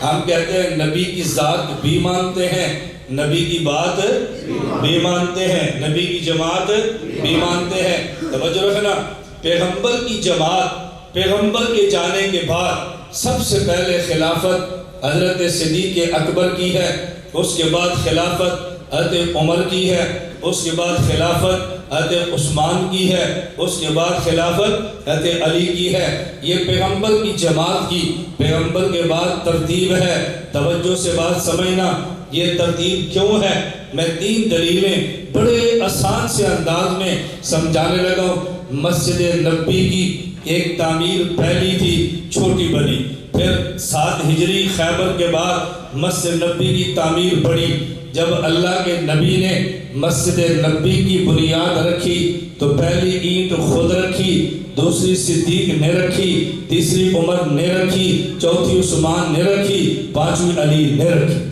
ہم کہتے ہیں نبی کی ذات بھی مانتے ہیں، نبی کی بات بھی مانتے ہیں، نبی کی جماعت بھی مانتے ہیں۔ توجہ رکھنا، پیغمبر کی جماعت، پیغمبر کے جانے کے بعد سب سے پہلے خلافت حضرت صدیق اکبر کی ہے، اس کے بعد خلافت حضرت عمر کی ہے، اس کے بعد خلافت حضرت عثمان کی ہے، اس کے بعد خلافت حضرت علی کی ہے۔ یہ پیغمبر کی جماعت کی، پیغمبر کے بعد ترتیب ہے۔ توجہ سے بات سمجھنا، یہ ترتیب کیوں ہے؟ میں 3 دلیلیں بڑے آسان سے انداز میں سمجھانے لگا ہوں۔ مسجد نبوی کی ایک تعمیر پہلی تھی، چھوٹی بنی، پھر 7 ہجری خیبر کے بعد مسجد نبوی کی تعمیر بڑی۔ جب اللہ کے نبی نے مسجد نبوی کی بنیاد رکھی تو پہلی اینٹ خود رکھی، دوسری صدیق نے رکھی، تیسری عمر نے رکھی، چوتھی عثمان نے رکھی، 5ویں علی نے رکھی۔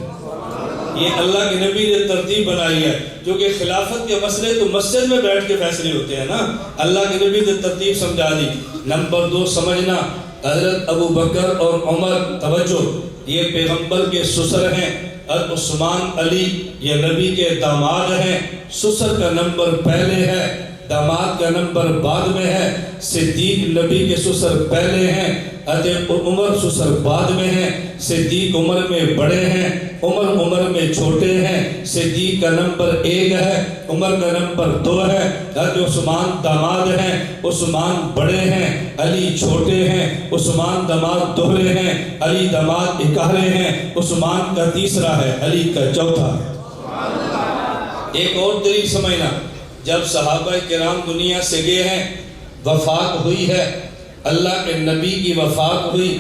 یہ اللہ کے نبی نے ترتیب بنائی ہے، کیونکہ خلافت کے مسئلے تو مسجد میں بیٹھ کے فیصلے ہوتے ہیں نا، اللہ کے نبی نے ترتیب سمجھا دی۔ نمبر 2 سمجھنا، حضرت ابو بکر اور عمر، توجہ، یہ پیغمبر کے سسر ہیں، اور عثمان علی یہ نبی کے داماد ہیں۔ سسر کا نمبر پہلے ہے، داماد کا نمبر بعد میں ہے۔ صدیق نبی کے سسر پہلے ہیں، حضرت عمر سسر بعد میں ہیں۔ صدیق عمر میں بڑے ہیں، عمر میں چھوٹے ہیں۔ صدیق کا نمبر 1 ہے، عمر کا نمبر 2 ہے۔ حضرت عثمان داماد ہیں، عثمان بڑے ہیں، علی چھوٹے ہیں۔ عثمان داماد دوہرے ہیں، علی داماد اکہرے ہیں۔ عثمان کا تیسرا ہے، علی کا چوتھا ہے۔ ایک اور دلیل سمجھنا، جب صحابہ کرام دنیا سے گئے ہیں، وفات ہوئی ہے، اللہ کے نبی کی وفات ہوئی،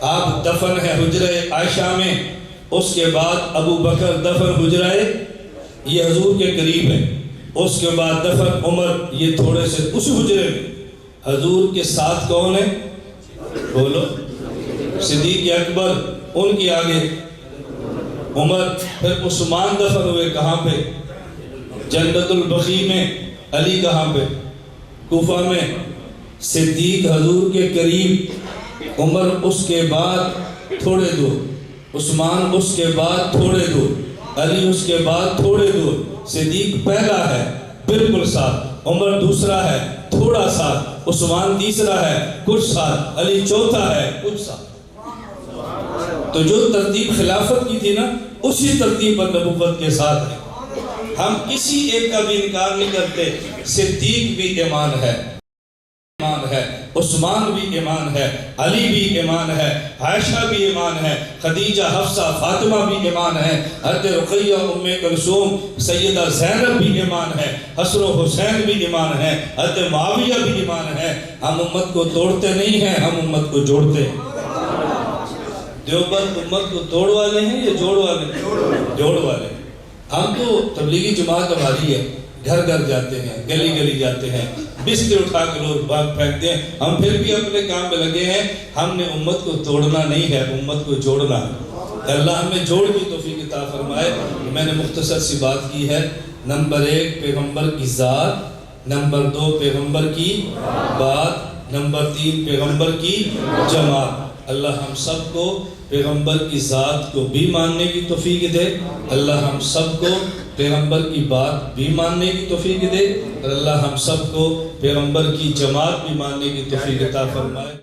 آپ دفن ہے حجرہ عائشہ میں، اس کے بعد ابو بکر دفن حجرہ یہ حضور کے قریب ہے، اس کے بعد دفن عمر یہ تھوڑے سے اسی حجرے میں۔ حضور کے ساتھ کون ہے؟ بولو، صدیق اکبر، ان کی آگے عمر، پھر عثمان دفن ہوئے کہاں پہ؟ جنت البقیع میں۔ علی کہاں پہ؟ کوفہ میں۔ صدیق حضور کے قریب، عمر اس کے بعد تھوڑے دور، عثمان اس کے بعد تھوڑے دور، علی اس کے بعد تھوڑے دور۔ صدیق پہلا ہے بالکل ساتھ، عمر دوسرا ہے تھوڑا ساتھ، عثمان تیسرا ہے کچھ ساتھ، علی چوتھا ہے کچھ ساتھ۔ تو جو ترتیب خلافت کی تھی نا، اسی ترتیب پر نبوت کے ساتھ ہے۔ ہم کسی ایک کا بھی انکار نہیں کرتے۔ صدیق بھی ایمان ہے، عثمان بھی ایمان ہے، علی بھی ایمان ہے، عائشہ بھی ایمان ہے، خدیجہ، حفصہ، فاطمہ بھی ایمان ہے، حضرت رقیہ، ام کلثوم، سیدہ زینب بھی ایمان ہے، حسن و حسین بھی ایمان ہے، حضرت معاویہ بھی ایمان ہے۔ ہم امت کو توڑتے نہیں ہیں، ہم امت کو جوڑتے ہیں۔ دیوبند امت کو توڑ والے ہیں یا جوڑ والے؟ جوڑ والے۔ ہم تو تبلیغی جماعت ہماری ہے، گھر گھر جاتے ہیں، گلی گلی جاتے ہیں، بستر اٹھا کے لوگ باغ پھینکتے ہیں، ہم پھر بھی اپنے کام میں لگے ہیں۔ ہم نے امت کو توڑنا نہیں ہے، امت کو جوڑنا ہے۔ اللہ ہمیں جوڑ کی توفیق عطا فرمائے۔ میں نے مختصر سی بات کی ہے۔ نمبر 1 پیغمبر کی ذات، نمبر 2 پیغمبر کی بات، نمبر 3 پیغمبر کی جماعت۔ اللہ ہم سب کو پیغمبر کی ذات کو بھی ماننے کی توفیق دے، اللہ ہم سب کو پیغمبر کی بات بھی ماننے کی توفیق دے، اور اللہ ہم سب کو پیغمبر کی جماعت بھی ماننے کی توفیق عطا فرمائے۔